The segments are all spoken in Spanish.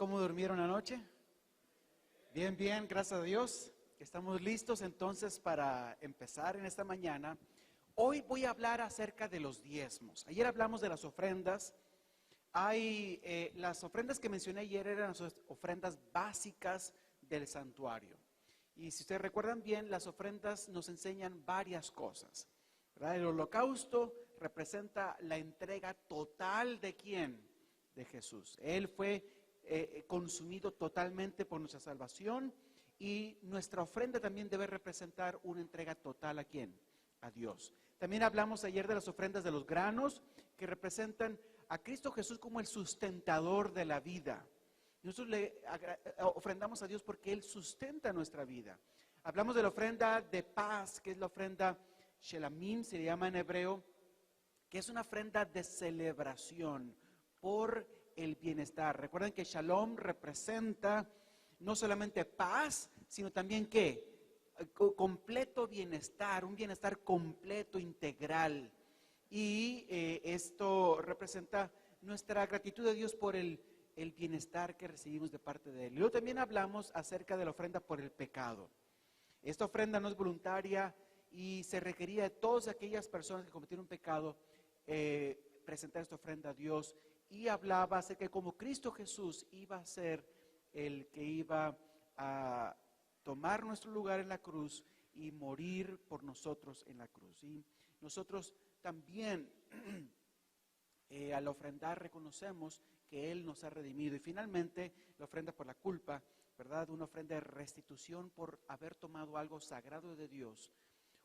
¿Cómo durmieron anoche? Bien, bien, gracias a Dios. Estamos listos entonces para empezar en esta mañana. Hoy voy a hablar acerca de los diezmos. Ayer hablamos de las ofrendas. Las ofrendas que mencioné ayer eran las ofrendas básicas del santuario. Y si ustedes recuerdan bien, las ofrendas nos enseñan varias cosas, ¿verdad? El holocausto representa la entrega total ¿de quién? De Jesús. Él fue consumido totalmente por nuestra salvación, y nuestra ofrenda también debe representar una entrega total ¿a quién? A Dios. También hablamos ayer de las ofrendas de los granos, que representan a Cristo Jesús como el sustentador de la vida. Nosotros le ofrendamos a Dios porque Él sustenta nuestra vida. Hablamos de la ofrenda de paz, que es la ofrenda Shelamim, se le llama en hebreo, que es una ofrenda de celebración por el bienestar. Recuerden que Shalom representa no solamente paz, sino también ¿qué? Completo bienestar, un bienestar completo, integral. Y esto representa nuestra gratitud a Dios por el bienestar que recibimos de parte de Él. Y luego también hablamos acerca de la ofrenda por el pecado. Esta ofrenda no es voluntaria y se requería de todas aquellas personas que cometieron un pecado presentar esta ofrenda a Dios. Y hablaba acerca de cómo Cristo Jesús iba a ser el que iba a tomar nuestro lugar en la cruz y morir por nosotros en la cruz. Y nosotros también al ofrendar reconocemos que Él nos ha redimido. Y finalmente la ofrenda por la culpa, ¿verdad? Una ofrenda de restitución por haber tomado algo sagrado de Dios,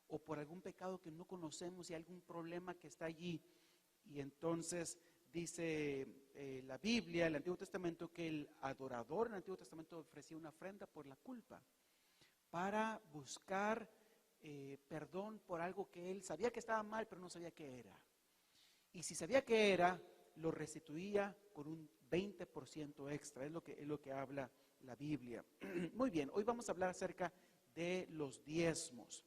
o por algún pecado que no conocemos y algún problema que está allí. Y entonces dice la Biblia, el Antiguo Testamento, que el adorador en el Antiguo Testamento ofrecía una ofrenda por la culpa, para buscar perdón por algo que él sabía que estaba mal, pero no sabía qué era. Y si sabía qué era, lo restituía con un 20% extra. Es lo que habla la Biblia. Muy bien, hoy vamos a hablar acerca de los diezmos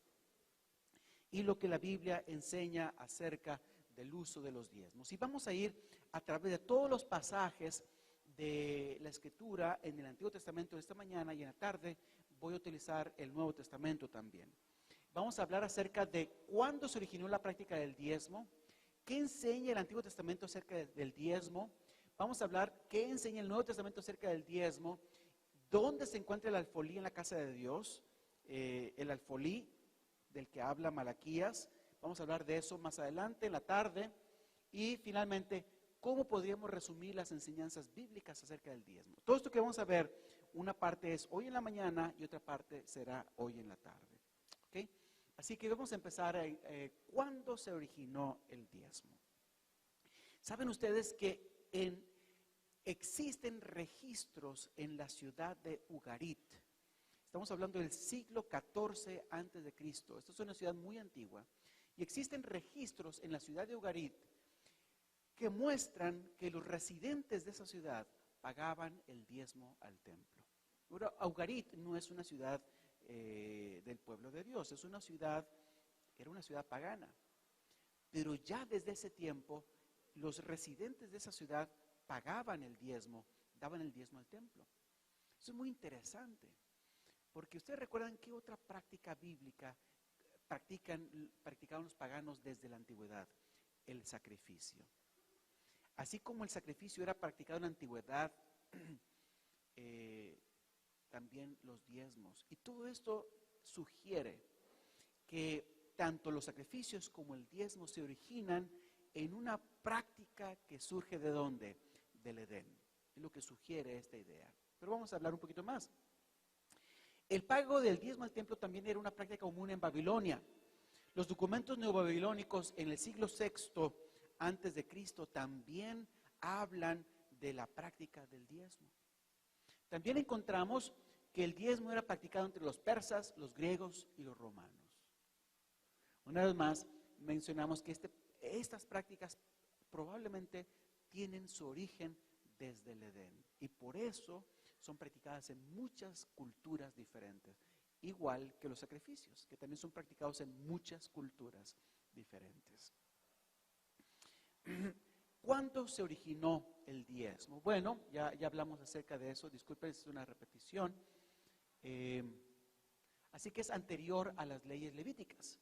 y lo que la Biblia enseña acerca del uso de los diezmos. Y vamos a ir a través de todos los pasajes de la Escritura en el Antiguo Testamento esta mañana, y en la tarde voy a utilizar el Nuevo Testamento también. Vamos a hablar acerca de cuándo se originó la práctica del diezmo, qué enseña el Antiguo Testamento acerca del diezmo. Vamos a hablar qué enseña el Nuevo Testamento acerca del diezmo, dónde se encuentra el alfolí en la casa de Dios, el alfolí del que habla Malaquías. Vamos a hablar de eso más adelante en la tarde. Y finalmente, ¿cómo podríamos resumir las enseñanzas bíblicas acerca del diezmo? Todo esto que vamos a ver, una parte es hoy en la mañana y otra parte será hoy en la tarde. ¿Okay? Así que vamos a empezar. ¿Cuándo se originó el diezmo? ¿Saben ustedes que existen registros en la ciudad de Ugarit? Estamos hablando del siglo XIV antes de Cristo. Esta es una ciudad muy antigua. Y existen registros en la ciudad de Ugarit que muestran que los residentes de esa ciudad pagaban el diezmo al templo. Ahora, Ugarit no es una ciudad del pueblo de Dios, era una ciudad pagana. Pero ya desde ese tiempo, los residentes de esa ciudad pagaban el diezmo, daban el diezmo al templo. Eso es muy interesante, porque ustedes recuerdan qué otra práctica bíblica practicaban los paganos desde la antigüedad: el sacrificio. Así como el sacrificio era practicado en la antigüedad, también los diezmos. Y todo esto sugiere que tanto los sacrificios como el diezmo se originan en una práctica que surge ¿de dónde? Del Edén. Es lo que sugiere esta idea. Pero vamos a hablar un poquito más. El pago del diezmo al templo también era una práctica común en Babilonia. Los documentos neobabilónicos en el siglo VI antes de Cristo también hablan de la práctica del diezmo. También encontramos que el diezmo era practicado entre los persas, los griegos y los romanos. Una vez más, mencionamos que estas prácticas probablemente tienen su origen desde el Edén, y por eso son practicadas en muchas culturas diferentes, igual que los sacrificios, que también son practicados en muchas culturas diferentes. ¿Cuándo se originó el diezmo? Bueno, ya hablamos acerca de eso, disculpen, es una repetición. Así que es anterior a las leyes levíticas.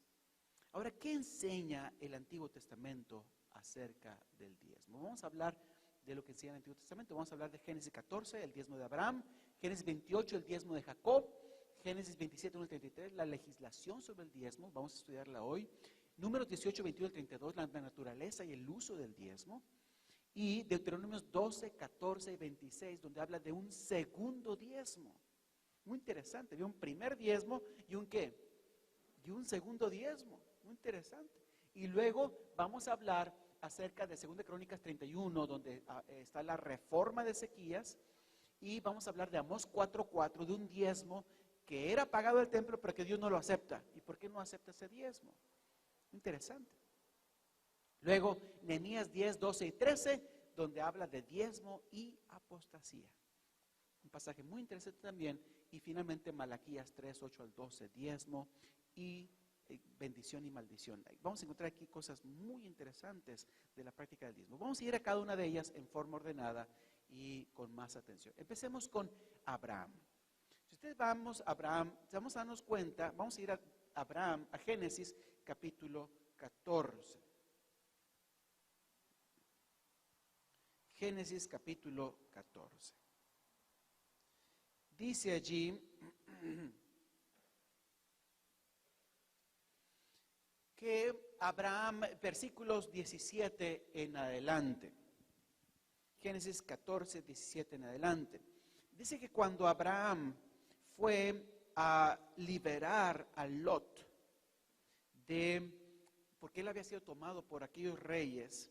Ahora, ¿qué enseña el Antiguo Testamento acerca del diezmo? Vamos a hablar de lo que enseña el Antiguo Testamento. Vamos a hablar de Génesis 14, el diezmo de Abraham, Génesis 28, el diezmo de Jacob, Génesis 27, 1 al 33, la legislación sobre el diezmo, vamos a estudiarla hoy. Números 18, 21 al 32, la naturaleza y el uso del diezmo. Y Deuteronomios 12, 14 y 26, donde habla de un segundo diezmo. Muy interesante, de un primer diezmo y un ¿qué? Y un segundo diezmo. Muy interesante. Y luego vamos a hablar acerca de 2 Crónicas 31, donde está la reforma de Ezequías. Y vamos a hablar de Amós 4:4, de un diezmo que era pagado del templo, pero que Dios no lo acepta. ¿Y por qué no acepta ese diezmo? Interesante. Luego, Nehemías 10, 12 y 13, donde habla de diezmo y apostasía. Un pasaje muy interesante también. Y finalmente, Malaquías 3, 8 al 12, diezmo y bendición y maldición. Vamos a encontrar aquí cosas muy interesantes de la práctica del diezmo. Vamos a ir a cada una de ellas en forma ordenada y con más atención. Empecemos con Abraham. Si ustedes vamos a Abraham, vamos a darnos cuenta, vamos a ir a Abraham, a Génesis capítulo 14. Génesis capítulo 14. Dice allí que Abraham, versículos 17 en adelante, Génesis 14, 17 en adelante, dice que cuando Abraham fue a liberar a Lot porque él había sido tomado por aquellos reyes,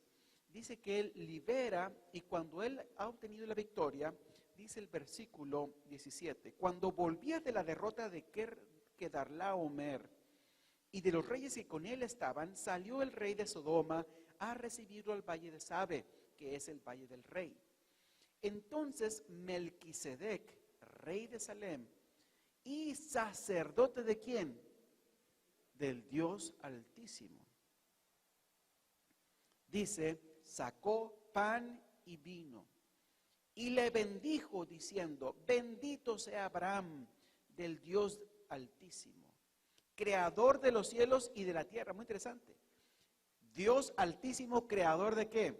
dice que él libera, y cuando él ha obtenido la victoria, dice el versículo 17, cuando volvía de la derrota de Kedarlaomer y de los reyes que con él estaban, salió el rey de Sodoma a recibirlo al valle de Sabe, que es el valle del rey. Entonces Melquisedec, rey de Salem, y sacerdote de ¿quién? Del Dios Altísimo. Dice, sacó pan y vino y le bendijo diciendo, bendito sea Abraham del Dios Altísimo, creador de los cielos y de la tierra. Muy interesante. Dios Altísimo, creador ¿de qué?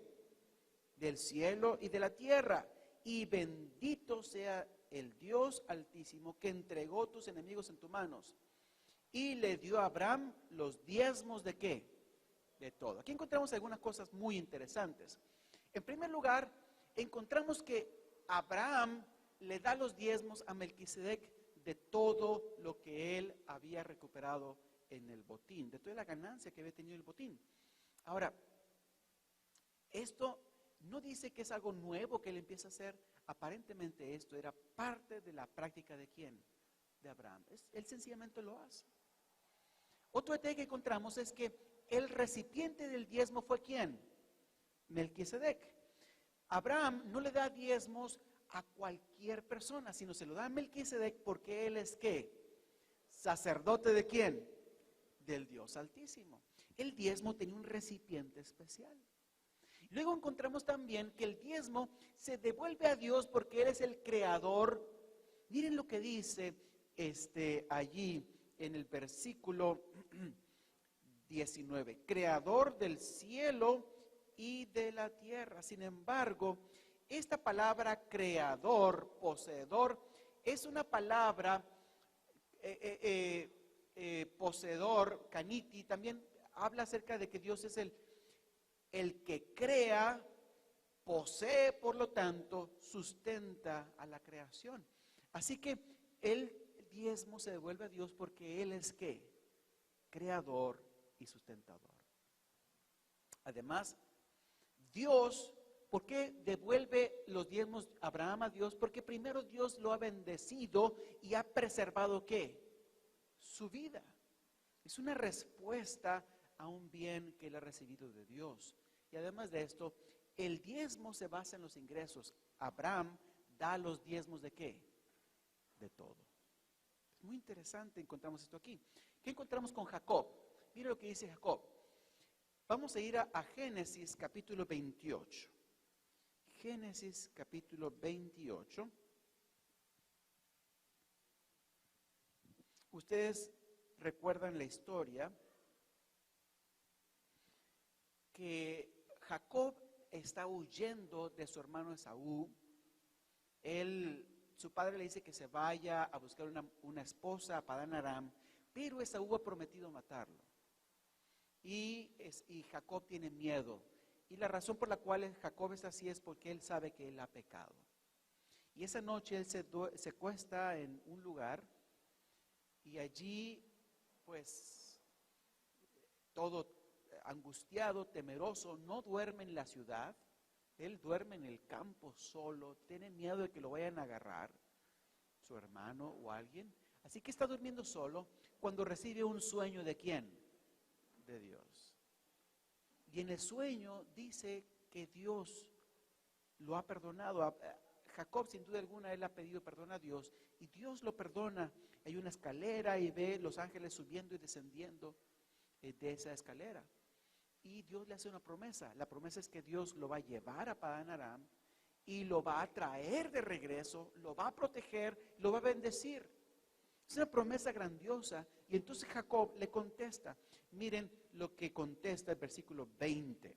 Del cielo y de la tierra. Y bendito sea el Dios Altísimo que entregó tus enemigos en tus manos. Y le dio a Abraham los diezmos ¿de qué? De todo. Aquí encontramos algunas cosas muy interesantes. En primer lugar, encontramos que Abraham le da los diezmos a Melquisedec de todo lo que él había recuperado en el botín, de toda la ganancia que había tenido el botín. Ahora, esto no dice que es algo nuevo que él empieza a hacer. Aparentemente esto era parte de la práctica de ¿quién? De Abraham. Él sencillamente lo hace. Otro detalle que encontramos es que el recipiente del diezmo fue ¿quién? Melquisedec. Abraham no le da diezmos a cualquier persona, sino se lo da a Melquisedec porque él es ¿qué? Sacerdote de ¿quién? Del Dios Altísimo. El diezmo tenía un recipiente especial. Luego encontramos también que el diezmo se devuelve a Dios porque Él es el creador. Miren lo que dice allí en el versículo 19, creador del cielo y de la tierra. Sin embargo, esta palabra creador, poseedor, es una palabra, poseedor, kaniti, también habla acerca de que Dios es el que crea, posee, por lo tanto, sustenta a la creación. Así que el diezmo se devuelve a Dios porque Él es ¿qué? Creador y sustentador. Además, Dios, ¿por qué devuelve los diezmos Abraham a Dios? Porque primero Dios lo ha bendecido y ha preservado ¿qué? Su vida. Es una respuesta a un bien que él ha recibido de Dios. Y además de esto, el diezmo se basa en los ingresos. Abraham da los diezmos ¿de qué? De todo. Es muy interesante, encontramos esto aquí. ¿Qué encontramos con Jacob? Mira lo que dice Jacob. Vamos a ir a Génesis capítulo 28. Génesis capítulo 28. Ustedes recuerdan la historia que Jacob está huyendo de su hermano Esaú. Su padre le dice que se vaya a buscar una esposa a Padán Aram, pero Esaú ha prometido matarlo. Y Jacob tiene miedo. Y la razón por la cual Jacob es así es porque él sabe que él ha pecado. Y esa noche él se acuesta en un lugar y allí, pues, todo angustiado, temeroso, no duerme en la ciudad. Él duerme en el campo solo, tiene miedo de que lo vayan a agarrar, su hermano o alguien. Así que está durmiendo solo cuando recibe un sueño ¿de quién? De Dios. Y en el sueño dice que Dios lo ha perdonado. Jacob, sin duda alguna, él ha pedido perdón a Dios y Dios lo perdona. Hay una escalera y ve los ángeles subiendo y descendiendo de esa escalera. Y Dios le hace una promesa. La promesa es que Dios lo va a llevar a Padán Aram y lo va a traer de regreso, lo va a proteger, lo va a bendecir. Es una promesa grandiosa. Y entonces Jacob le contesta. Miren lo que contesta el versículo 20.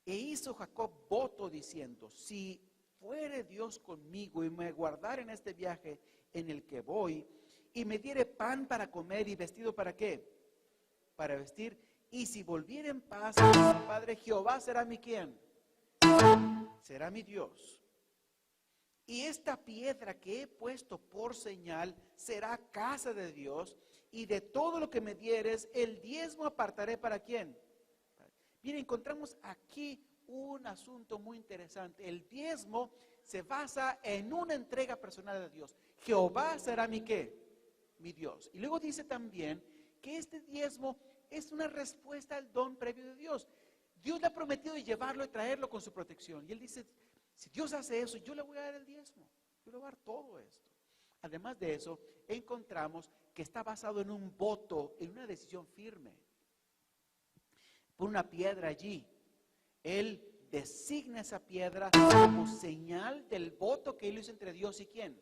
E hizo Jacob voto diciendo: si fuere Dios conmigo y me guardare en este viaje en el que voy, y me diere pan para comer y vestido ¿para qué? Para vestir. Y si volviera en paz, mi Padre Jehová será mi ¿quién? Será mi Dios. Y esta piedra que he puesto por señal será casa de Dios, y de todo lo que me dieres, el diezmo apartaré ¿para quién? Bien, encontramos aquí un asunto muy interesante. El diezmo se basa en una entrega personal de Dios. Jehová será mi ¿qué? Mi Dios. Y luego dice también que este diezmo es una respuesta al don previo de Dios. Dios le ha prometido llevarlo y traerlo con su protección. Y él dice, si Dios hace eso, yo le voy a dar el diezmo. Yo le voy a dar todo esto. Además de eso, encontramos que está basado en un voto, en una decisión firme. Por una piedra allí. Él designa esa piedra como señal del voto que él hizo entre Dios y quién.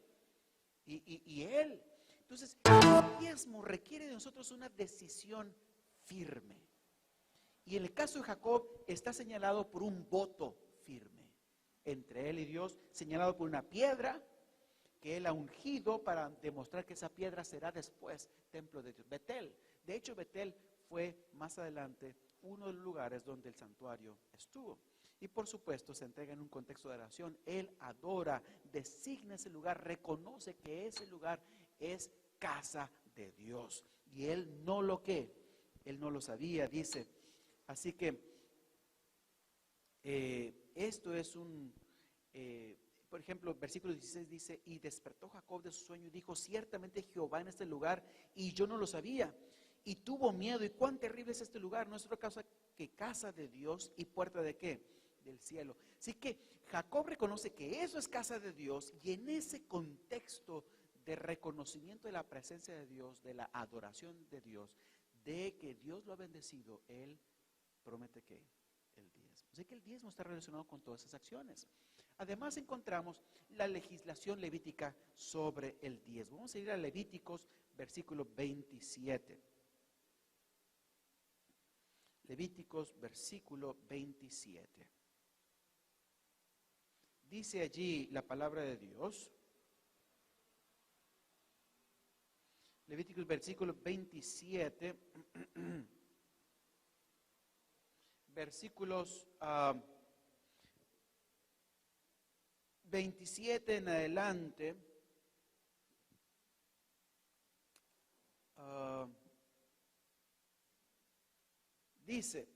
Y él. Entonces, el diezmo requiere de nosotros una decisión firme. Y en el caso de Jacob está señalado por un voto firme entre él y Dios, señalado por una piedra que él ha ungido para demostrar que esa piedra será después templo de Dios. Betel. De hecho, Betel fue más adelante uno de los lugares donde el santuario estuvo. Y por supuesto se entrega en un contexto de oración. Él adora, designa ese lugar, reconoce que ese lugar es casa de Dios. Y él no lo él no lo sabía, dice. Así que esto es por ejemplo, versículo 16 dice: y despertó Jacob de su sueño y dijo: ciertamente Jehová en este lugar, y yo no lo sabía. Y tuvo miedo. ¿Y cuán terrible es este lugar? No es otra cosa que casa de Dios y puerta de ¿qué? Del cielo. Así que Jacob reconoce que eso es casa de Dios, y en ese contexto de reconocimiento de la presencia de Dios, de la adoración de Dios, de que Dios lo ha bendecido, él promete que el diezmo. Así que el diezmo está relacionado con todas esas acciones. Además encontramos la legislación levítica sobre el diezmo. Vamos a ir a Levíticos, versículo 27. Levíticos, versículo 27. Dice allí la palabra de Dios. Levíticos, versículo 27. Versículos 27 en adelante. Dice: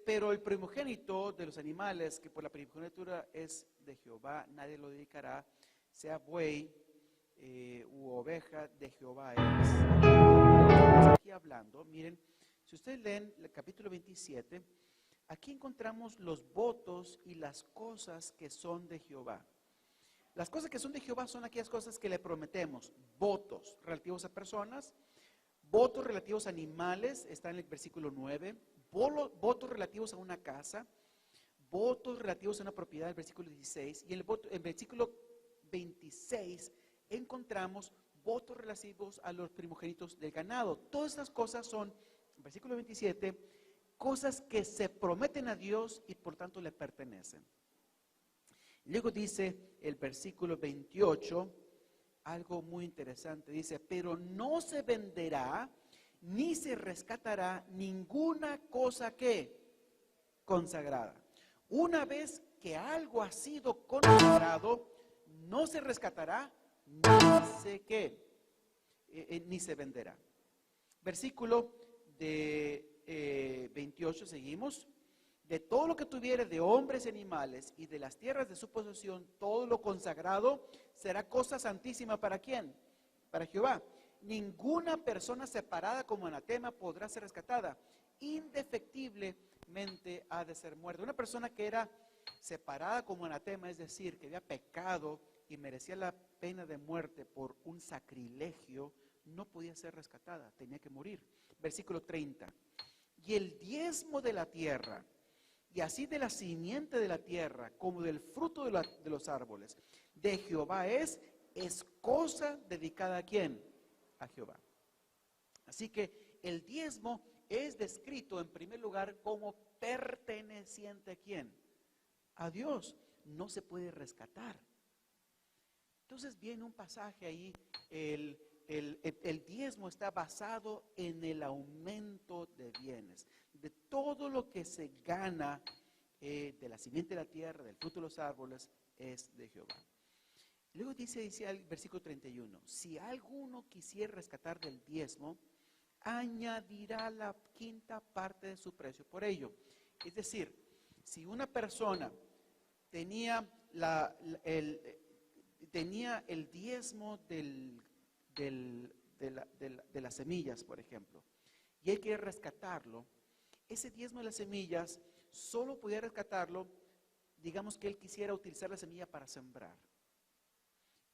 pero el primogénito de los animales, que por la primogenitura es de Jehová, nadie lo dedicará, sea buey u oveja, de Jehová es. Aquí hablando, miren, si ustedes leen el capítulo 27, aquí encontramos los votos y las cosas que son de Jehová. Las cosas que son de Jehová son aquellas cosas que le prometemos. Votos relativos a personas, votos relativos a animales, está en el versículo 9. Votos relativos a una casa, votos relativos a una propiedad, el versículo 16. Y en el versículo 26 encontramos votos relativos a los primogénitos del ganado. Todas estas cosas son, versículo 27, cosas que se prometen a Dios y por tanto le pertenecen. Luego dice el versículo 28, algo muy interesante, dice, pero no se venderá ni se rescatará ninguna cosa que consagrada. Una vez que algo ha sido consagrado, no se rescatará ni se venderá. Versículo de 28, seguimos. De todo lo que tuviere de hombres y animales y de las tierras de su posesión, todo lo consagrado será cosa santísima. ¿Para quién? Para Jehová. Ninguna persona separada como anatema podrá ser rescatada. Indefectiblemente ha de ser muerta. Una persona que era separada como anatema, es decir, que había pecado y merecía la pena de muerte por un sacrilegio, no podía ser rescatada, tenía que morir. Versículo 30. Y el diezmo de la tierra, y así de la simiente de la tierra, como del fruto de los árboles, de Jehová es cosa dedicada ¿a quién? A Jehová. Así que el diezmo es descrito en primer lugar como perteneciente ¿a quién? A Dios. No se puede rescatar. Entonces viene un pasaje ahí, el diezmo está basado en el aumento de bienes, de todo lo que se gana de la simiente de la tierra, del fruto de los árboles, es de Jehová. Luego dice el versículo 31, si alguno quisiera rescatar del diezmo, añadirá la quinta parte de su precio por ello. Es decir, si una persona tenía el diezmo de las semillas, por ejemplo, y él quiere rescatarlo, ese diezmo de las semillas solo podía rescatarlo, digamos que él quisiera utilizar la semilla para sembrar.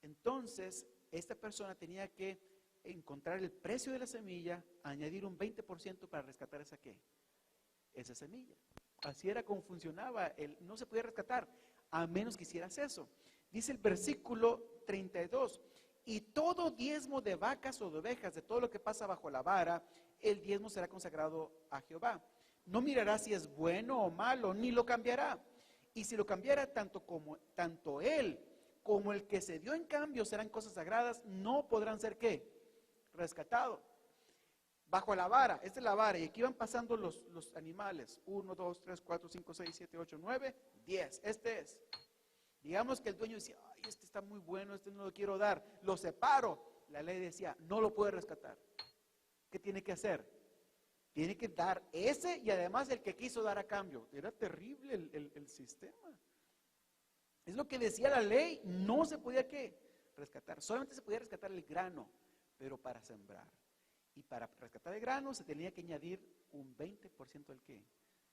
Entonces, esta persona tenía que encontrar el precio de la semilla, añadir un 20% para rescatar esa semilla. Así era como funcionaba, no se podía rescatar, a menos que hicieras eso. Dice el versículo 32, y todo diezmo de vacas o de ovejas, de todo lo que pasa bajo la vara, el diezmo será consagrado a Jehová. No mirará si es bueno o malo, ni lo cambiará. Y si lo cambiara, tanto él como el que se dio en cambio serán cosas sagradas, no podrán ser ¿qué? Rescatados. Bajo la vara, esta es la vara, y aquí van pasando los animales, 1, 2, 3, 4, 5, 6, 7, 8, 9, 10, este es. Digamos que el dueño decía, ay, este está muy bueno, este no lo quiero dar, lo separo. La ley decía, no lo puede rescatar. ¿Qué tiene que hacer? Tiene que dar ese y además el que quiso dar a cambio. Era terrible el sistema. Es lo que decía la ley, no se podía ¿qué? Rescatar. Solamente se podía rescatar el grano, pero para sembrar. Y para rescatar el grano se tenía que añadir un 20% del ¿qué?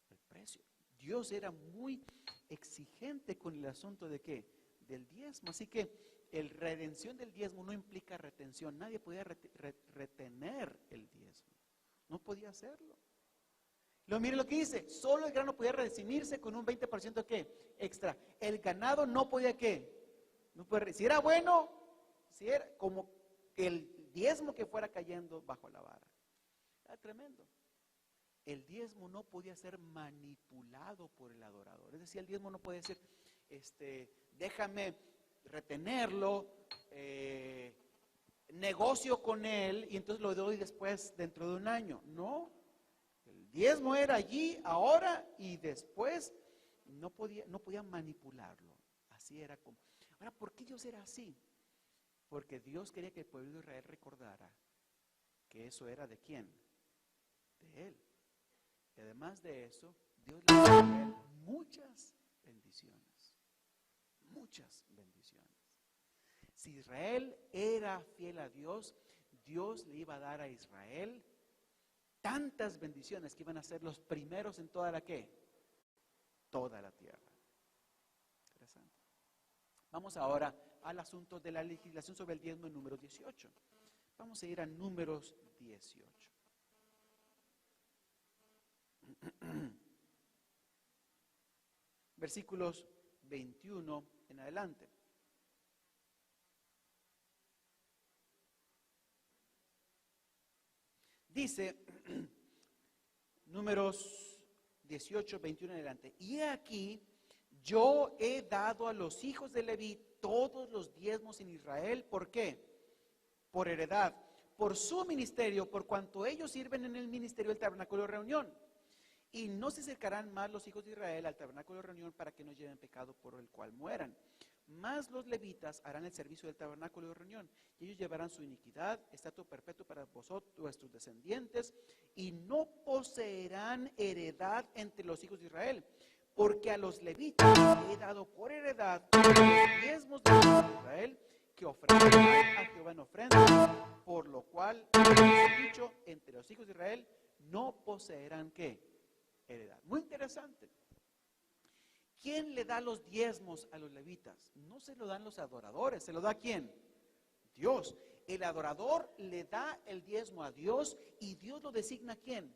El precio. Dios era muy exigente con el asunto de ¿qué? Del diezmo. Así que la redención del diezmo no implica retención. Nadie podía retener el diezmo. No podía hacerlo. Luego mire lo que dice, solo el grano podía redimirse con un 20% ¿qué? Extra. El ganado no podía ¿qué? No podía, si era bueno, si era como el diezmo que fuera cayendo bajo la vara. Era tremendo. El diezmo no podía ser manipulado por el adorador. Es decir, el diezmo no puede ser, déjame retenerlo, negocio con él y entonces lo doy después dentro de un año. No, el diezmo era allí, ahora y después. No podía manipularlo. Así era como. Ahora, ¿por qué Dios era así? Porque Dios quería que el pueblo de Israel recordara que eso era ¿de quién? De Él. Y además de eso, Dios le dio a Israel muchas bendiciones. Muchas bendiciones. Si Israel era fiel a Dios, Dios le iba a dar a Israel tantas bendiciones que iban a ser los primeros en toda la ¿qué? Toda la tierra. Interesante. Vamos ahora al asunto de la legislación sobre el diezmo en Números 18. Vamos a ir a Números 18. Versículos 21 en adelante. Dice, Números 18, 21 en adelante. Y he aquí, yo he dado a los hijos de Leví todos los diezmos en Israel. ¿Por qué? Por heredad, por su ministerio, por cuanto ellos sirven en el ministerio del tabernáculo de reunión. Y no se acercarán más los hijos de Israel al tabernáculo de reunión para que no lleven pecado por el cual mueran. Más los levitas harán el servicio del tabernáculo de reunión, y ellos llevarán su iniquidad, estatuto perpetuo para vosotros, vuestros descendientes, y no poseerán heredad entre los hijos de Israel, porque a los levitas he dado por heredad los diezmos de los hijos de Israel, que ofrecerán a Jehová en ofrenda, por lo cual he dicho, entre los hijos de Israel no poseerán ¿qué? Heredad. Muy interesante. ¿Quién le da los diezmos a los levitas? No se lo dan los adoradores, ¿se lo da quién? Dios. El adorador le da el diezmo a Dios y Dios lo designa ¿a quién?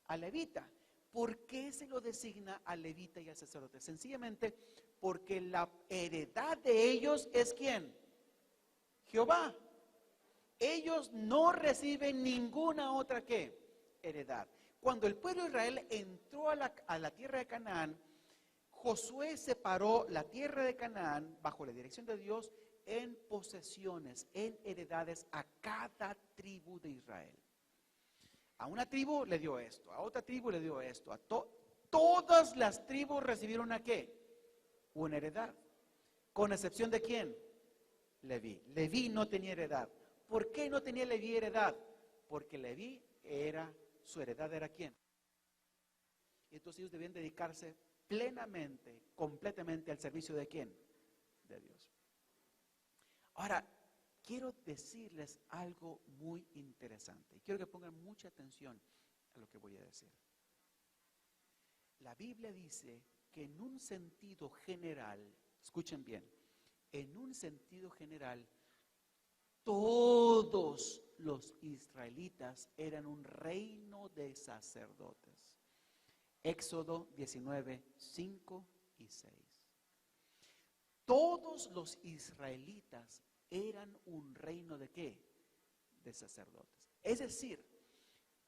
Al levita. ¿Por qué se lo designa al levita y al sacerdote? Sencillamente porque la heredad de ellos es ¿quién? Jehová. Ellos no reciben ninguna otra ¿qué? Heredad. Cuando el pueblo de Israel entró a la tierra de Canaán, Josué separó la tierra de Canaán bajo la dirección de Dios en posesiones, en heredades a cada tribu de Israel. A una tribu le dio esto, a otra tribu le dio esto, todas las tribus recibieron ¿a qué? Una heredad. ¿Con excepción de quién? Leví. Leví no tenía heredad. ¿Por qué no tenía Leví heredad? Porque Leví su heredad era ¿quién? Entonces ellos debían dedicarse plenamente, completamente al servicio de ¿quién? De Dios. Ahora, quiero decirles algo muy interesante. Y quiero que pongan mucha atención a lo que voy a decir. La Biblia dice que en un sentido general, escuchen bien, en un sentido general, todos los israelitas eran un reino de sacerdotes. Éxodo 19, 5 y 6. Todos los israelitas eran un reino ¿de qué? De sacerdotes. Es decir,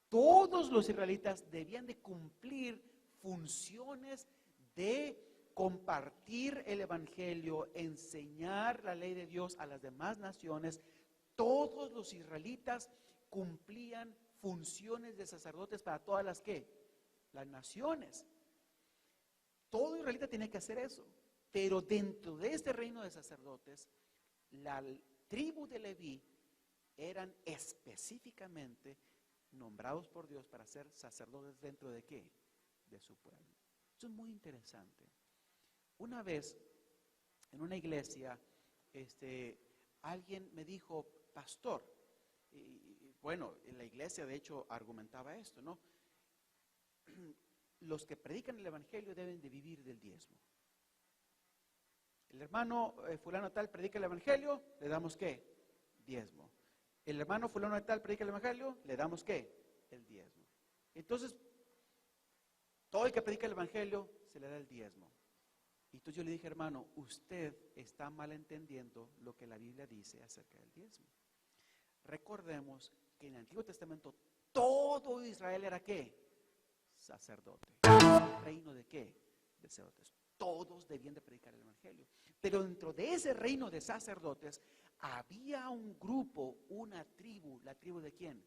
todos los israelitas debían de cumplir funciones de compartir el evangelio, enseñar la ley de Dios a las demás naciones. Todos los israelitas cumplían funciones de sacerdotes para todas las ¿qué? Las naciones. Todo israelita tiene que hacer eso. Pero dentro de este reino de sacerdotes, la tribu de Leví eran específicamente nombrados por Dios para ser sacerdotes dentro de ¿qué? De su pueblo. Eso es muy interesante. Una vez, en una iglesia, alguien me dijo, pastor, y bueno, en la iglesia de hecho argumentaba esto, ¿no? Los que predican el evangelio deben de vivir del diezmo. El hermano fulano tal predica el evangelio, le damos ¿qué? Diezmo. El hermano fulano de tal predica el evangelio, le damos ¿qué? El diezmo. Entonces, todo el que predica el evangelio se le da el diezmo. Y entonces yo le dije, hermano, usted está malentendiendo lo que la Biblia dice acerca del diezmo. Recordemos que en el Antiguo Testamento todo Israel era ¿qué? Sacerdote. ¿El reino de qué? De sacerdotes. Todos debían de predicar el evangelio. Pero dentro de ese reino de sacerdotes había un grupo, una tribu. ¿La tribu de quién?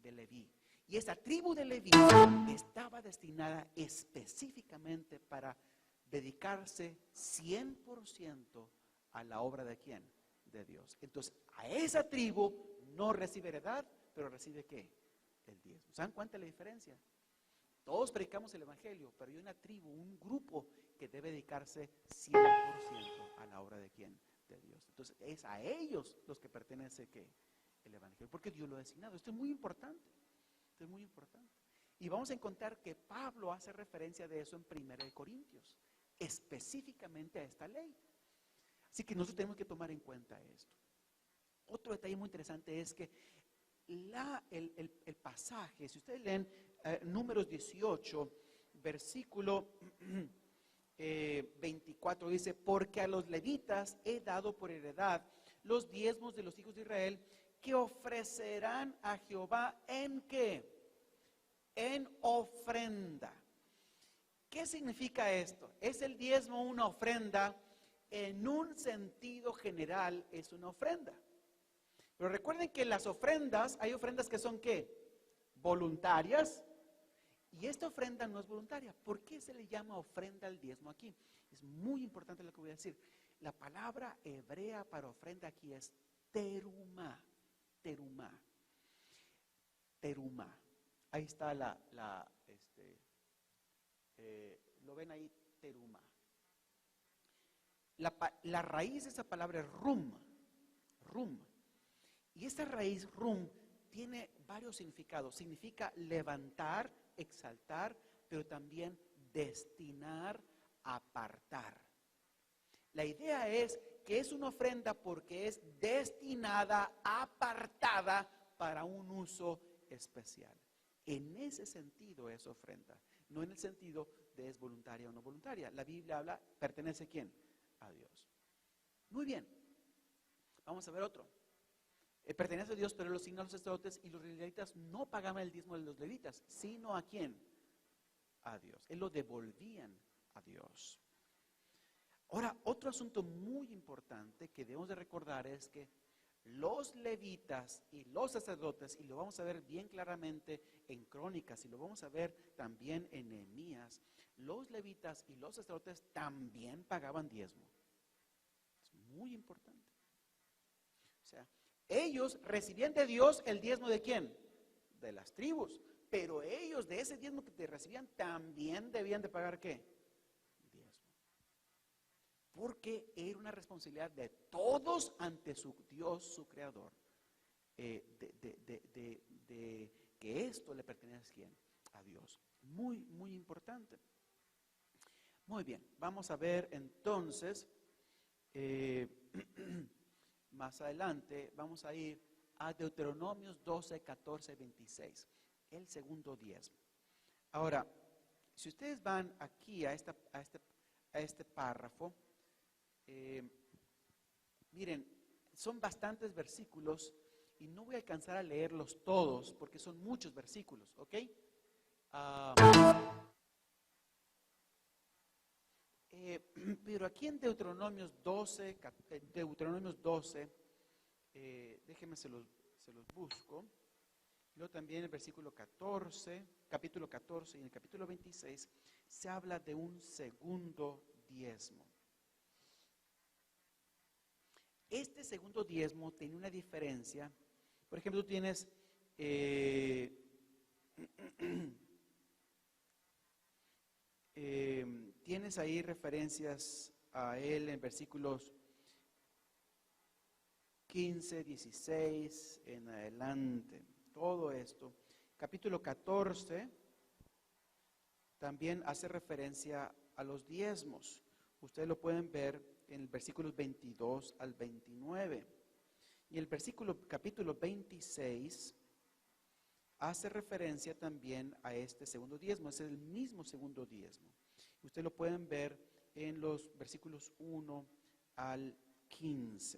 De Leví. Y esa tribu de Leví estaba destinada específicamente para dedicarse 100% a la obra de quién? De Dios. Entonces, a esa tribu no recibe heredad, pero recibe ¿qué? El diezmo. ¿Se dan cuenta de la diferencia? Todos predicamos el evangelio, pero hay una tribu, un grupo que debe dedicarse 100% a la obra de quién? De Dios. Entonces, es a ellos los que pertenece ¿qué? El evangelio, porque Dios lo ha designado. Esto es muy importante. Esto es muy importante. Y vamos a encontrar que Pablo hace referencia de eso en 1 Corintios, específicamente a esta ley. Así que nosotros tenemos que tomar en cuenta esto. Otro detalle muy interesante es que el pasaje, si ustedes leen Números 18, versículo 24, dice: porque a los levitas he dado por heredad los diezmos de los hijos de Israel, que ofrecerán a Jehová ¿en qué? En ofrenda. ¿Qué significa esto? ¿Es el diezmo una ofrenda? En un sentido general es una ofrenda. Pero recuerden que las ofrendas, hay ofrendas que son ¿qué? Voluntarias. Y esta ofrenda no es voluntaria. ¿Por qué se le llama ofrenda al diezmo aquí? Es muy importante lo que voy a decir. La palabra hebrea para ofrenda aquí es terumá. Terumá. Terumá. Ahí está lo ven ahí, terumá. La raíz de esa palabra es rum. Rum. Y esta raíz rum tiene varios significados. Significa levantar, exaltar, pero también destinar, apartar. La idea es que es una ofrenda porque es destinada, apartada para un uso especial. En ese sentido es ofrenda, no en el sentido de es voluntaria o no voluntaria. La Biblia habla, ¿pertenece a quién? A Dios. Muy bien, vamos a ver otro. Pertenece a Dios, pero los signos, los sacerdotes y los levitas no pagaban el diezmo de los levitas, sino ¿a quién? A Dios. Él lo devolvían a Dios. Ahora, otro asunto muy importante que debemos de recordar es que los levitas y los sacerdotes, y lo vamos a ver bien claramente en Crónicas, y lo vamos a ver también en Nehemías, los levitas y los sacerdotes también pagaban diezmo. Es muy importante. O sea, ellos recibían de Dios el diezmo ¿de quién? De las tribus. Pero ellos de ese diezmo que te recibían también debían de pagar ¿qué? Diezmo. Porque era una responsabilidad de todos ante su Dios, su Creador. De que esto le pertenece ¿a quién? A Dios. Muy, muy importante. Muy bien, vamos a ver entonces... más adelante vamos a ir a Deuteronomios 12, 14, 26, el segundo diezmo. Ahora, si ustedes van aquí a este párrafo, miren, son bastantes versículos y no voy a alcanzar a leerlos todos porque son muchos versículos, ¿ok? Pero aquí en Deuteronomios 12, déjenme se los busco. Luego también el versículo 14, capítulo 14 y en el capítulo 26 se habla de un segundo diezmo. Este segundo diezmo tiene una diferencia. Por ejemplo, tú tienes tienes ahí referencias a él en versículos 15, 16 en adelante. Todo esto. Capítulo 14 también hace referencia a los diezmos. Ustedes lo pueden ver en el versículos 22 al 29. Y el capítulo 26 hace referencia también a este segundo diezmo. Es el mismo segundo diezmo. Ustedes lo pueden ver en los versículos 1 al 15.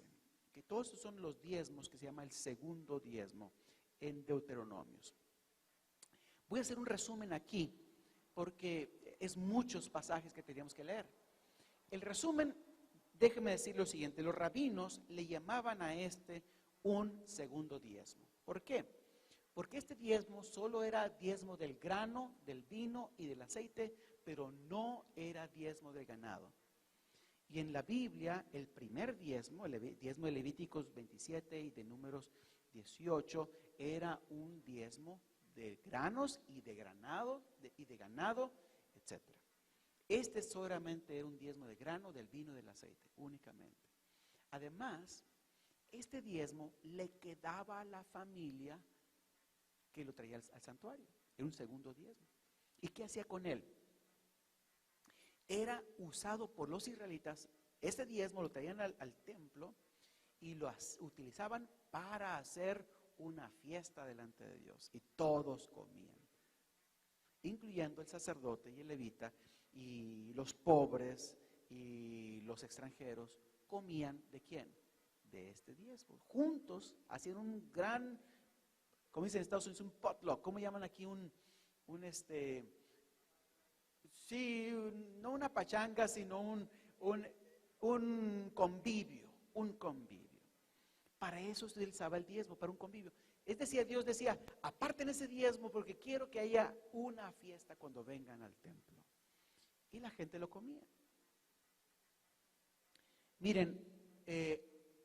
Que todos esos son los diezmos que se llama el segundo diezmo en Deuteronomios. Voy a hacer un resumen aquí porque es muchos pasajes que teníamos que leer. El resumen, déjeme decir lo siguiente: los rabinos le llamaban a un segundo diezmo. ¿Por qué? Porque este diezmo solo era diezmo del grano, del vino y del aceite, pero no era diezmo del ganado. Y en la Biblia, el primer diezmo, el diezmo de Levíticos 27 y de Números 18, era un diezmo de granos y de ganado, etc. Este solamente era un diezmo de grano, del vino y del aceite, únicamente. Además, este diezmo le quedaba a la familia que lo traía al santuario. Era un segundo diezmo. ¿Y qué hacía con él? Era usado por los israelitas Ese diezmo lo traían al templo y lo utilizaban para hacer una fiesta delante de Dios. Y todos comían, incluyendo el sacerdote y el levita, y los pobres y los extranjeros comían ¿de quién? De este diezmo. Juntos hacían un gran, como dicen en Estados Unidos, un potluck. ¿Cómo llaman aquí sí, no una pachanga, sino un convivio, un convivio. Para eso se utilizaba el diezmo, para un convivio. Es decir, Dios decía, aparten ese diezmo porque quiero que haya una fiesta cuando vengan al templo. Y la gente lo comía. Miren,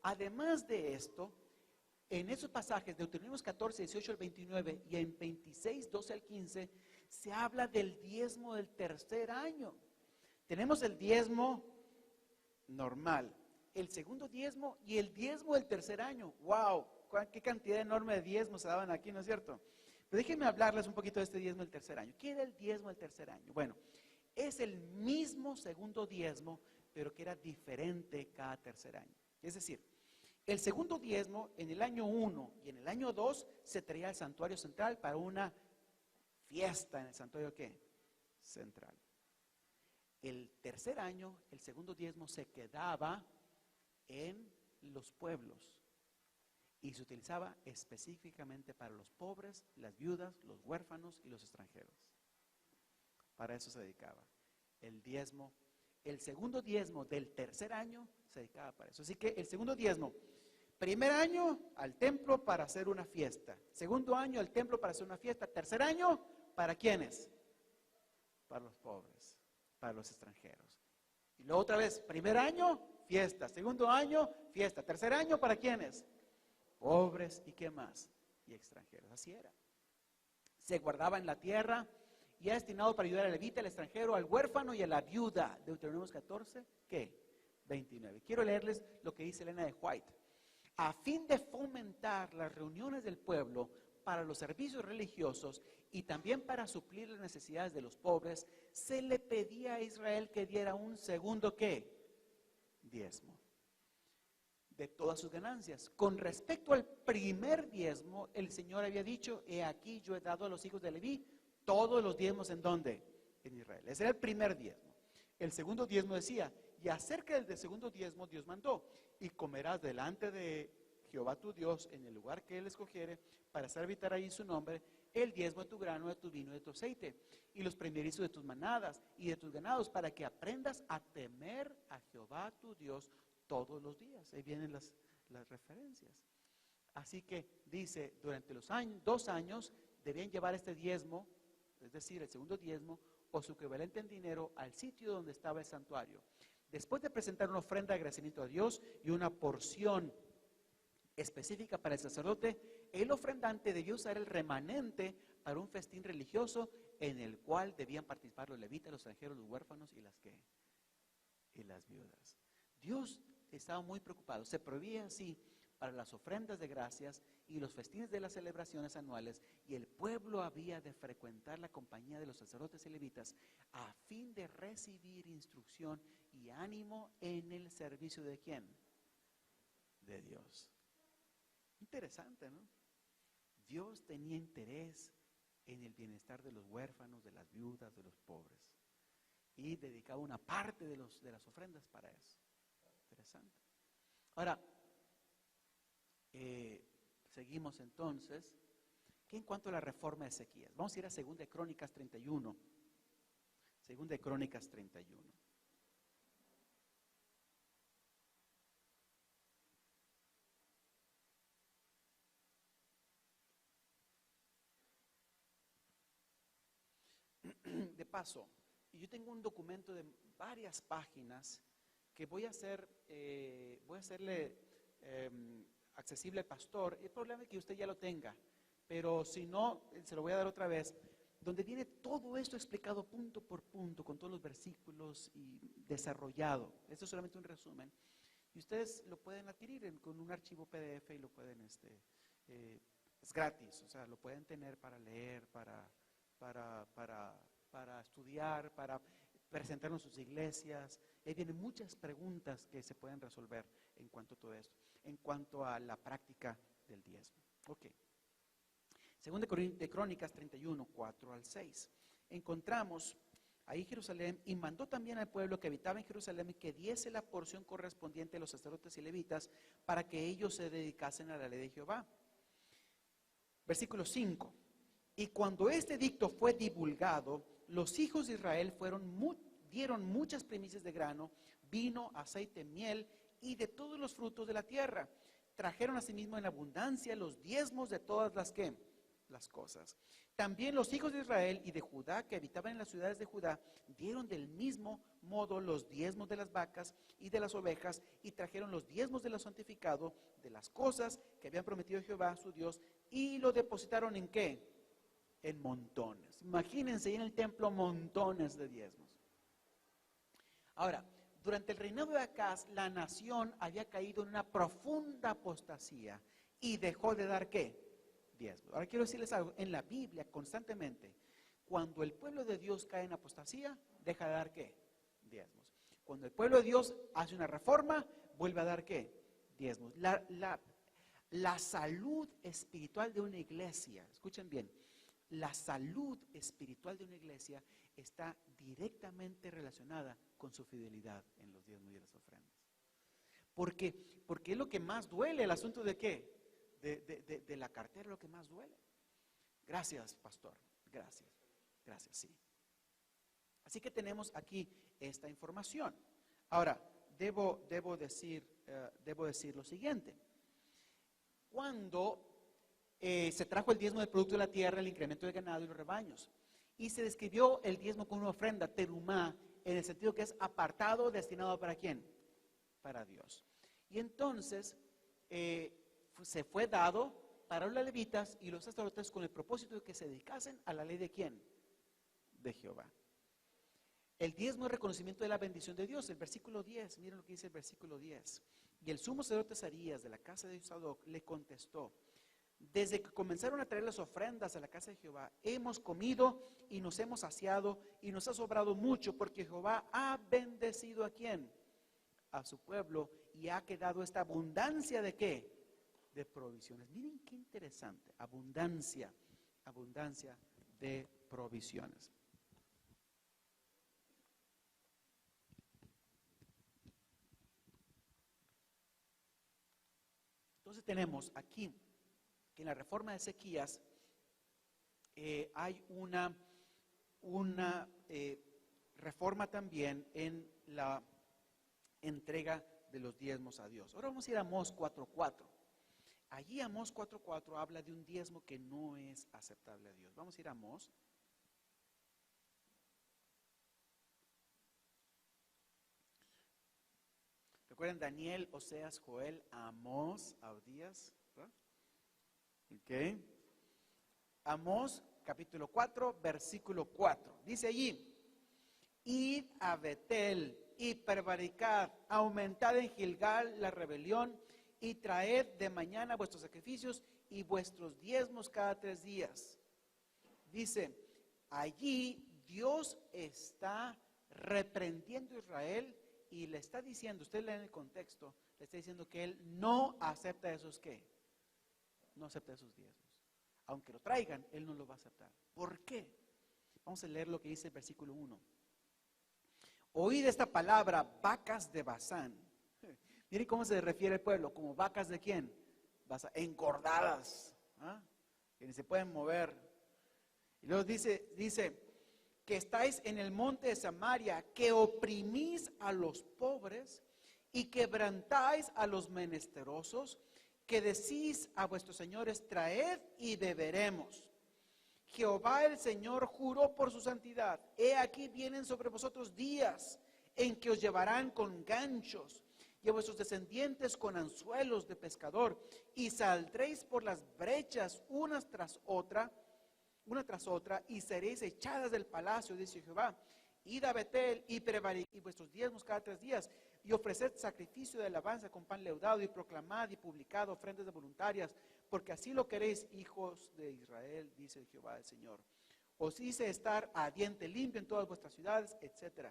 además de esto, en esos pasajes, de Deuteronomio 14, 18 al 29 y en 26, 12 al 15, se habla del diezmo del tercer año. Tenemos el diezmo normal, el segundo diezmo y el diezmo del tercer año. ¡Wow! ¡Qué cantidad enorme de diezmos se daban aquí, ¿no es cierto? Pero déjenme hablarles un poquito de este diezmo del tercer año. ¿Qué era el diezmo del tercer año? Bueno, es el mismo segundo diezmo, pero que era diferente cada tercer año. Es decir, el segundo diezmo en el año 1 y en el año 2 se traía al santuario central para una fiesta en el santuario ¿qué? Central. El tercer año, el segundo diezmo se quedaba en los pueblos y se utilizaba específicamente para los pobres, las viudas, los huérfanos y los extranjeros. Para eso se dedicaba el diezmo. El segundo diezmo del tercer año se dedicaba para eso. Así que el segundo diezmo, primer año al templo para hacer una fiesta. Segundo año al templo para hacer una fiesta. Tercer año, ¿para quiénes? Para los pobres, para los extranjeros. Y luego otra vez, primer año, fiesta. Segundo año, fiesta. Tercer año, ¿para quiénes? Pobres y qué más, y extranjeros. Así era. Se guardaba en la tierra y era destinado para ayudar al levita, al extranjero, al huérfano y a la viuda. Deuteronomio 14, ¿qué? 29. Quiero leerles lo que dice Elena de White. A fin de fomentar las reuniones del pueblo para los servicios religiosos y también para suplir las necesidades de los pobres, se le pedía a Israel que diera un segundo ¿qué? Diezmo de todas sus ganancias. Con respecto al primer diezmo, el Señor había dicho, he aquí yo he dado a los hijos de Leví todos los diezmos, ¿en dónde? En Israel. Ese era el primer diezmo. El segundo diezmo decía, y acerca del segundo diezmo Dios mandó, y comerás delante de Jehová tu Dios en el lugar que Él escogiere para hacer habitar ahí su nombre, el diezmo de tu grano, de tu vino, de tu aceite, y los primerizos de tus manadas y de tus ganados, para que aprendas a temer a Jehová tu Dios todos los días. Ahí vienen las referencias. Así que dice, durante los 2 años debían llevar este diezmo, es decir, el segundo diezmo, o su equivalente en dinero, al sitio donde estaba el santuario. Después de presentar una ofrenda de agradecimiento a Dios y una porción específica para el sacerdote, el ofrendante debió usar el remanente para un festín religioso en el cual debían participar los levitas, los extranjeros, los huérfanos y las viudas. Dios estaba muy preocupado. Se prohibía así para las ofrendas de gracias y los festines de las celebraciones anuales, y el pueblo había de frecuentar la compañía de los sacerdotes y levitas a fin de recibir instrucción y ánimo en el servicio de ¿quién? De Dios. Interesante, ¿no? Dios tenía interés en el bienestar de los huérfanos, de las viudas, de los pobres, y dedicaba una parte de las ofrendas para eso. Interesante. Ahora, seguimos entonces. ¿Qué en cuanto a la reforma de Ezequías? Vamos a ir a 2 de Crónicas 31. 2 de Crónicas 31. De paso, yo tengo un documento de varias páginas que voy a hacerle accesible al pastor. El problema es que usted ya lo tenga, pero si no, se lo voy a dar otra vez, donde viene todo esto explicado punto por punto, con todos los versículos y desarrollado. Esto es solamente un resumen. Y ustedes lo pueden adquirir con un archivo PDF y lo pueden, es gratis, o sea, lo pueden tener para leer, para estudiar, presentaron sus iglesias. Ahí vienen muchas preguntas que se pueden resolver en cuanto a todo esto, en cuanto a la práctica del diezmo. Ok. Segunda de Crónicas 31, 4 al 6. Encontramos ahí Jerusalén, y mandó también al pueblo que habitaba en Jerusalén que diese la porción correspondiente a los sacerdotes y levitas para que ellos se dedicasen a la ley de Jehová. Versículo 5. Y cuando este edicto fue divulgado, los hijos de Israel dieron muchas primicias de grano, vino, aceite, miel y de todos los frutos de la tierra. Trajeron asimismo en abundancia los diezmos de todas las cosas. También los hijos de Israel y de Judá que habitaban en las ciudades de Judá dieron del mismo modo los diezmos de las vacas y de las ovejas, y trajeron los diezmos de lo santificado, de las cosas que habían prometido Jehová su Dios, y lo depositaron ¿en qué? En montones. Imagínense en el templo montones de diezmos. Ahora, durante el reinado de Acaz, la nación había caído en una profunda apostasía y dejó de dar ¿qué? Diezmos. Ahora quiero decirles algo, en la Biblia constantemente, cuando el pueblo de Dios cae en apostasía, deja de dar ¿qué? Diezmos. Cuando el pueblo de Dios hace una reforma, vuelve a dar ¿qué? Diezmos. La salud espiritual de una iglesia, escuchen bien, la salud espiritual de una iglesia está directamente relacionada con su fidelidad en los diezmos y las ofrendas. Porque es lo que más duele, el asunto de ¿qué? De la cartera, lo que más duele. Gracias, pastor. Gracias, sí. Así que tenemos aquí esta información. Ahora, debo decir lo siguiente. Cuando se trajo el diezmo del producto de la tierra, el incremento del ganado y los rebaños, y se describió el diezmo como una ofrenda, terumá, en el sentido que es apartado, destinado ¿para quién? Para Dios. Y entonces se fue dado para los levitas y los sacerdotes con el propósito de que se dedicasen a la ley de ¿quién? De Jehová. El diezmo es reconocimiento de la bendición de Dios. El versículo 10, miren lo que dice el versículo 10. Y el sumo sacerdote Azarías de la casa de Sadoc le contestó: desde que comenzaron a traer las ofrendas a la casa de Jehová, hemos comido y nos hemos saciado y nos ha sobrado mucho, porque Jehová ha bendecido ¿a quién? A su pueblo, y ha quedado esta abundancia ¿de qué? De provisiones. Miren qué interesante, abundancia de provisiones. Entonces tenemos aquí que en la reforma de Ezequías hay una reforma también en la entrega de los diezmos a Dios. Ahora vamos a ir a Amós 4:4. Allí Amós 4:4 habla de un diezmo que no es aceptable a Dios. Vamos a ir a Amós. ¿Recuerdan Daniel, Oseas, Joel, Amós, Abdías? Ok. Amós capítulo 4, versículo 4. Dice allí: id a Betel y prevaricad, aumentad en Gilgal la rebelión, y traed de mañana vuestros sacrificios y vuestros diezmos cada 3 días. Dice, allí Dios está reprendiendo a Israel y le está diciendo, usted lee en el contexto, le está diciendo que él no acepta esos ¿qué? No acepta esos diezmos. Aunque lo traigan, él no lo va a aceptar. ¿Por qué? Vamos a leer lo que dice el versículo 1. Oíd esta palabra, vacas de Basán. Miren cómo se refiere el pueblo, como vacas de quién? Engordadas, que ni se pueden mover. Y luego dice que estáis en el monte de Samaria, que oprimís a los pobres y quebrantáis a los menesterosos, que decís a vuestros señores, traed y beberemos. Jehová el Señor juró por su santidad: he aquí vienen sobre vosotros días en que os llevarán con ganchos y a vuestros descendientes con anzuelos de pescador, y saldréis por las brechas una tras otra, y seréis echadas del palacio, dice Jehová. Id a Betel y prevariquid vuestros diezmos cada 3 días, y ofreced sacrificio de alabanza con pan leudado, y proclamad y publicad ofrendas de voluntarias, porque así lo queréis, hijos de Israel, dice Jehová el Señor. Os hice estar a diente limpio en todas vuestras ciudades, etcétera.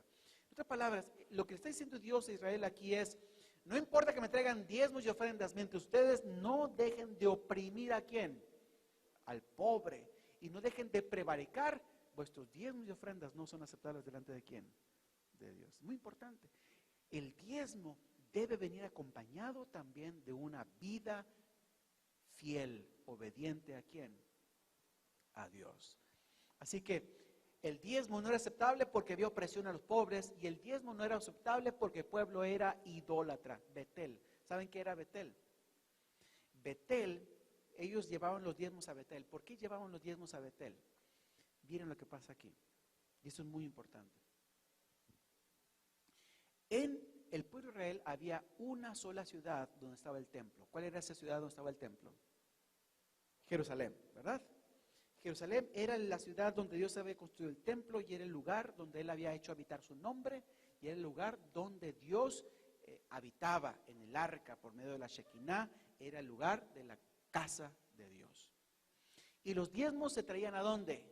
En otras palabras, lo que está diciendo Dios a Israel aquí es, no importa que me traigan diezmos y ofrendas, mientras ustedes no dejen de oprimir ¿a quién? Al pobre. Y no dejen de prevaricar, vuestros diezmos y ofrendas no son aceptables delante de quién? De Dios. Muy importante. El diezmo debe venir acompañado también de una vida fiel, obediente ¿a quién? A Dios. Así que el diezmo no era aceptable porque había opresión a los pobres, y el diezmo no era aceptable porque el pueblo era idólatra. Betel. ¿Saben qué era Betel? Betel, ellos llevaban los diezmos a Betel. ¿Por qué llevaban los diezmos a Betel? Miren lo que pasa aquí. Y eso es muy importante. En el pueblo de Israel había una sola ciudad donde estaba el templo. ¿Cuál era esa ciudad donde estaba el templo? Jerusalén, ¿verdad? Jerusalén era la ciudad donde Dios había construido el templo, y era el lugar donde Él había hecho habitar su nombre, y era el lugar donde Dios habitaba en el arca por medio de la Shekinah. Era el lugar de la casa de Dios. Y los diezmos se traían ¿a dónde?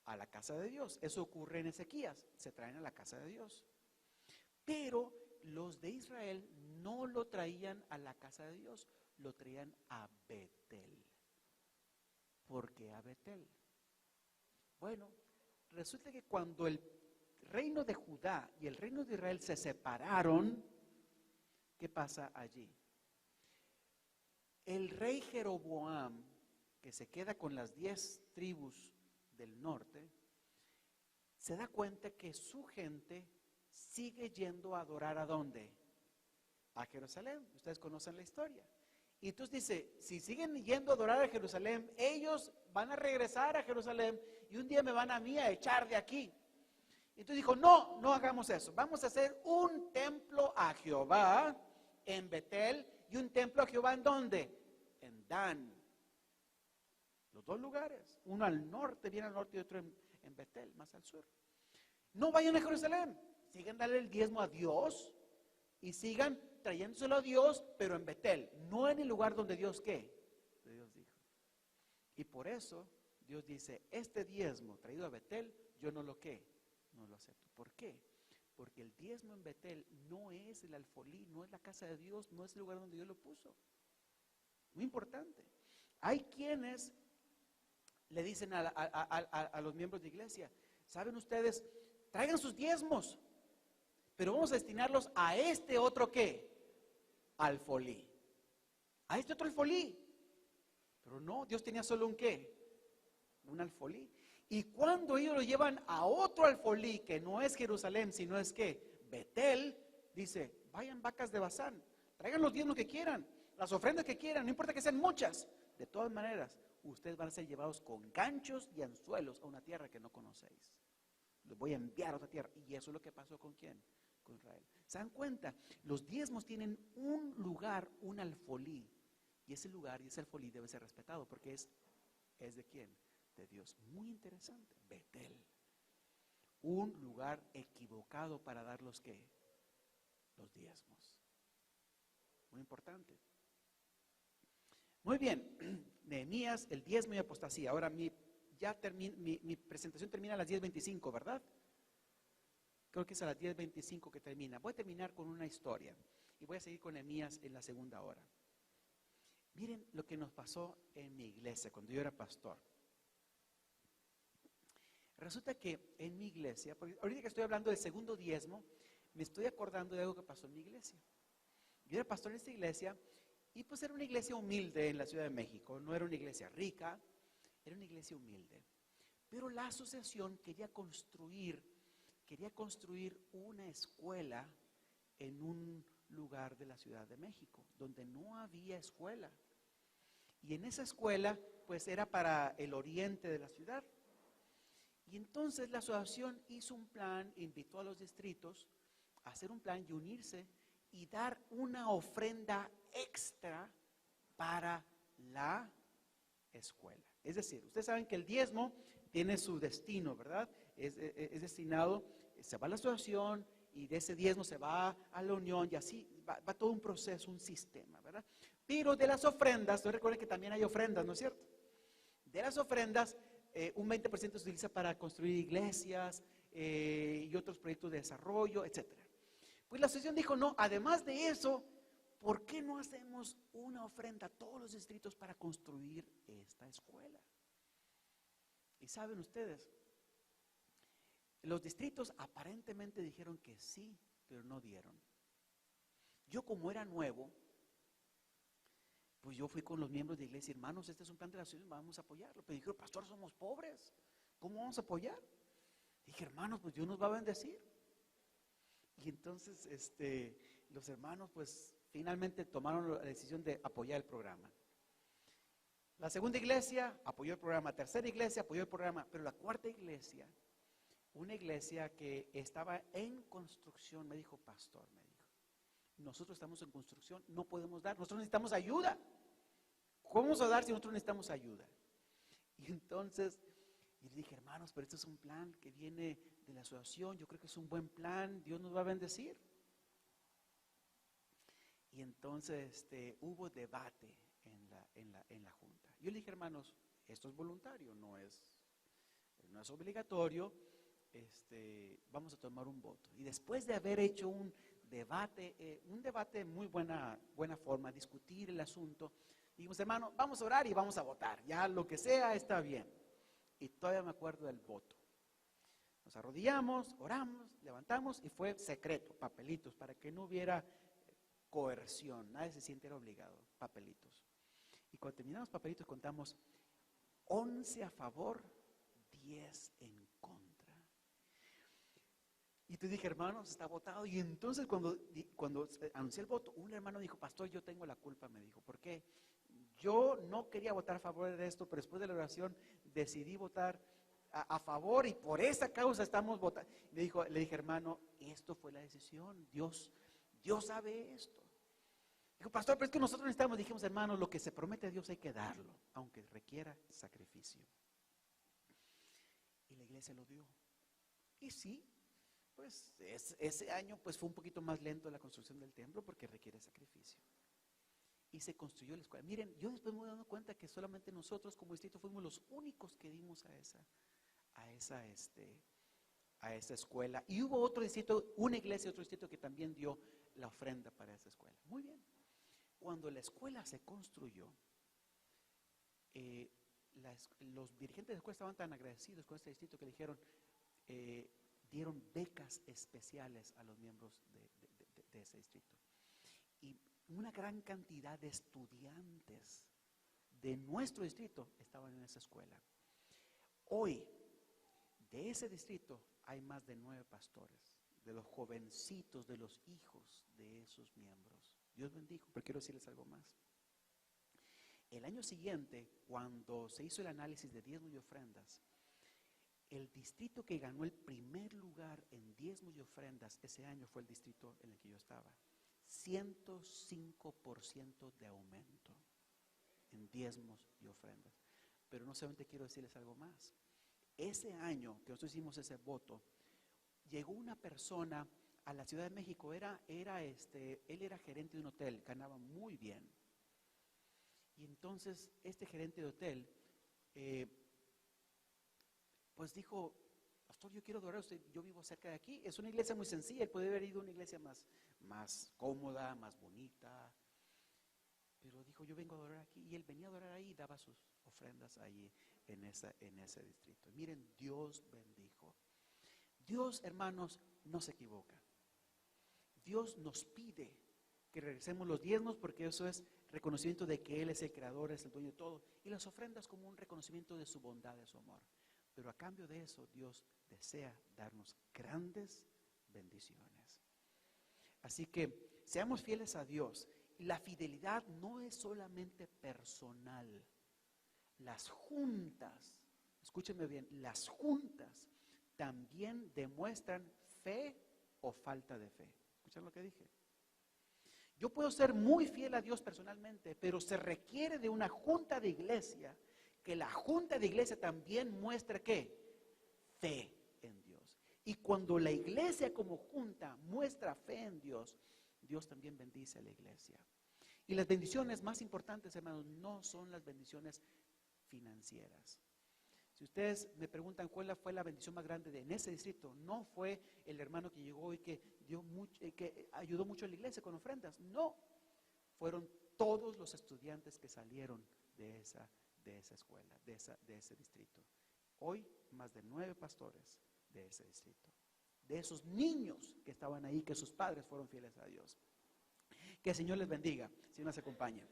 A la casa de Dios. Eso ocurre en Ezequías, se traen a la casa de Dios. Pero los de Israel no lo traían a la casa de Dios, lo traían a Betel. ¿Por qué a Betel? Bueno, resulta que cuando el reino de Judá y el reino de Israel se separaron, ¿qué pasa allí? El rey Jeroboam, que se queda con las 10 tribus del norte, se da cuenta que su gente sigue yendo a adorar ¿a dónde? A Jerusalén. Ustedes conocen la historia. Y entonces dice, si siguen yendo a adorar a Jerusalén, ellos van a regresar a Jerusalén y un día me van a mí a echar de aquí. Entonces dijo, no, no hagamos eso. Vamos a hacer un templo a Jehová en Betel y un templo a Jehová ¿en dónde? En Dan. Los dos lugares, uno al norte, bien al norte, y otro en Betel, más al sur. No vayan a Jerusalén, sigan darle el diezmo a Dios y sigan trayéndoselo a Dios, pero en Betel, no en el lugar donde Dios ¿qué? Dios dijo. Y por eso Dios dice, este diezmo traído a Betel, yo no lo ¿qué? No lo acepto. ¿Por qué? Porque el diezmo en Betel no es el alfolí, no es la casa de Dios, no es el lugar donde Dios lo puso. Muy importante. Hay quienes le dicen a los miembros de iglesia, ¿saben ustedes? Traigan sus diezmos, pero vamos a destinarlos a este otro ¿qué? Alfolí. A este otro alfolí. Pero no, Dios tenía solo un ¿qué? Un alfolí. Y cuando ellos lo llevan a otro alfolí, que no es Jerusalén, sino es ¿qué? Betel, dice, vayan vacas de Basán, traigan los diezmos que quieran, las ofrendas que quieran, no importa que sean muchas. De todas maneras, ustedes van a ser llevados con ganchos y anzuelos a una tierra que no conocéis. Los voy a enviar a otra tierra. Y eso es lo que pasó ¿con quién? Con Israel. ¿Se dan cuenta? Los diezmos tienen un lugar, un alfolí. Y ese lugar y ese alfolí debe ser respetado porque es ¿de quién? De Dios. Muy interesante. Betel. Un lugar equivocado para dar los ¿qué? Los diezmos. Muy importante. Muy bien. Nehemías, el diezmo y apostasía. Ahora mi presentación termina a las 10:25, ¿verdad? Creo que es a las 10:25 que termina. Voy a terminar con una historia y voy a seguir con Nehemías en la segunda hora. Miren lo que nos pasó en mi iglesia cuando yo era pastor. Resulta que en mi iglesia, porque ahorita que estoy hablando del segundo diezmo, me estoy acordando de algo que pasó en mi iglesia. Yo era pastor en esta iglesia y pues era una iglesia humilde en la Ciudad de México. No era una iglesia rica, era una iglesia humilde. Pero la asociación quería construir una escuela en un lugar de la Ciudad de México, donde no había escuela. Y en esa escuela, pues era para el oriente de la ciudad. Y entonces la asociación hizo un plan, invitó a los distritos a hacer un plan y unirse y dar una ofrenda extra para la escuela. Es decir, ustedes saben que el diezmo tiene su destino, ¿verdad? Es destinado, se va a la asociación y de ese diezmo se va a la unión y así va todo un proceso, un sistema, ¿verdad? Pero de las ofrendas, ustedes recuerden que también hay ofrendas, ¿no es cierto? De las ofrendas un 20% se utiliza para construir iglesias y otros proyectos de desarrollo, etc. Pues la asociación dijo, no, además de eso, ¿por qué no hacemos una ofrenda a todos los distritos para construir esta escuela? Y saben ustedes, los distritos aparentemente dijeron que sí, pero no dieron. Yo, como era nuevo, pues yo fui con los miembros de iglesia, hermanos, este es un plan de la asociación, vamos a apoyarlo. Pero dijeron, pastor, somos pobres, ¿cómo vamos a apoyar? Dije, hermanos, pues Dios nos va a bendecir. Y entonces los hermanos pues finalmente tomaron la decisión de apoyar el programa. La segunda iglesia apoyó el programa, tercera iglesia apoyó el programa, pero la cuarta iglesia, una iglesia que estaba en construcción, me dijo, pastor, me dijo, nosotros estamos en construcción, no podemos dar, nosotros necesitamos ayuda. ¿Cómo vamos a dar si nosotros necesitamos ayuda? Y entonces yo le dije, hermanos, pero esto es un plan que viene de la asociación, yo creo que es un buen plan, Dios nos va a bendecir. Y entonces hubo debate en la junta. Yo le dije, hermanos, esto es voluntario, no es obligatorio, vamos a tomar un voto. Y después de haber hecho un debate muy buena forma, discutir el asunto, dijimos, hermano, vamos a orar y vamos a votar, ya lo que sea está bien. Y todavía me acuerdo del voto. Nos arrodillamos, oramos, levantamos y fue secreto, papelitos, para que no hubiera coerción, nadie se sintiera obligado, papelitos. Y cuando terminamos papelitos contamos 11 a favor, 10 en contra. Y te dije, hermanos, está votado. Y entonces cuando anuncié el voto, un hermano dijo, pastor, yo tengo la culpa, me dijo. ¿Por qué? Yo no quería votar a favor de esto, pero después de la oración decidí votar a favor y por esa causa estamos votando. Le dije, hermano, esto fue la decisión. Dios sabe esto. Dijo, pastor, pero es que nosotros necesitamos, dijimos, hermano, lo que se promete a Dios hay que darlo, aunque requiera sacrificio. Y la iglesia lo dio. Y sí, pues ese año pues fue un poquito más lento la construcción del templo porque requiere sacrificio. Y se construyó la escuela. Miren, yo después me voy dando cuenta que solamente nosotros como distrito fuimos los únicos que dimos a esa escuela. Y hubo otro distrito, una iglesia, otro distrito que también dio la ofrenda para esa escuela. Muy bien. Cuando la escuela se construyó, los dirigentes de la escuela estaban tan agradecidos con este distrito que le dijeron, dieron becas especiales a los miembros de ese distrito. Y una gran cantidad de estudiantes de nuestro distrito estaban en esa escuela. Hoy, de ese distrito, hay más de 9 pastores, de los jovencitos, de los hijos de esos miembros. Dios bendijo, pero quiero decirles algo más. El año siguiente, cuando se hizo el análisis de diezmos y ofrendas, el distrito que ganó el primer lugar en diezmos y ofrendas ese año fue el distrito en el que yo estaba. 105% de aumento en diezmos y ofrendas. Pero no solamente quiero decirles algo más. Ese año que nosotros hicimos ese voto, llegó una persona a la Ciudad de México, él era gerente de un hotel, ganaba muy bien. Y entonces este gerente de hotel, pues dijo, pastor, yo quiero adorar a usted, yo vivo cerca de aquí, es una iglesia muy sencilla, él puede haber ido a una iglesia más cómoda, más bonita, pero dijo, yo vengo a adorar aquí, y él venía a adorar ahí y daba sus ofrendas ahí en ese distrito. Miren, Dios bendijo. Dios, hermanos, no se equivoca. Dios nos pide que regresemos los diezmos porque eso es reconocimiento de que Él es el creador, es el dueño de todo, y las ofrendas como un reconocimiento de su bondad, de su amor. Pero a cambio de eso, Dios desea darnos grandes bendiciones. Así que seamos fieles a Dios. La fidelidad no es solamente personal. Las juntas, escúchenme bien, las juntas también demuestran fe o falta de fe. ¿Escuchan lo que dije? Yo puedo ser muy fiel a Dios personalmente, pero se requiere de una junta de iglesia, que la junta de iglesia también muestre ¿qué? Fe en Dios. Y cuando la iglesia como junta muestra fe en Dios, Dios también bendice a la iglesia. Y las bendiciones más importantes, hermanos, no son las bendiciones financieras. Si ustedes me preguntan cuál fue la bendición más grande en ese distrito, no fue el hermano que llegó y que que ayudó mucho a la iglesia con ofrendas. No, fueron todos los estudiantes que salieron de esa escuela, de ese distrito. Hoy, más de 9 pastores de ese distrito. De esos niños que estaban ahí, que sus padres fueron fieles a Dios. Que el Señor les bendiga. Si nos acompaña.